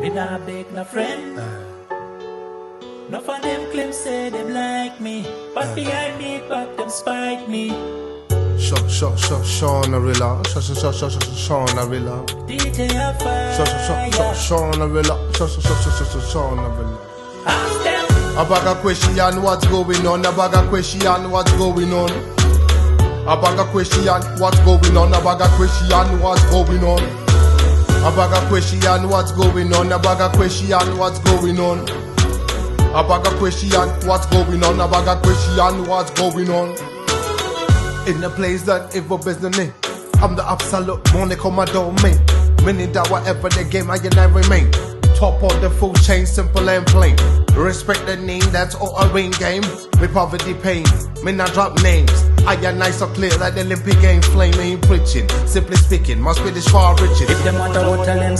Me nah beg no friend. None of them claim say them like me, but behind me back them spite me. Shawnarilla, Shawnarilla, DJ Afire, Shawnarilla, Shawnarilla. ask them. A bag of question, what's going on? A bag of question, what's going on? A bag of question, what's going on? A bag of question, what's going on? A bag of question, what's going on? A bag of question, what's going on? A bag of question, what's going on? A bag of question, what's going on? In the place that ever business name, I'm the absolute money on my domain. Meaning that whatever the game, I remain. Top of the food chain, simple and plain. Respect the name, that's all I win game. With poverty pain, me not drop names. I am nice or clear like the Olympic Games flame ain't preaching. Simply speaking, my spirit is far richer. If them want to tell them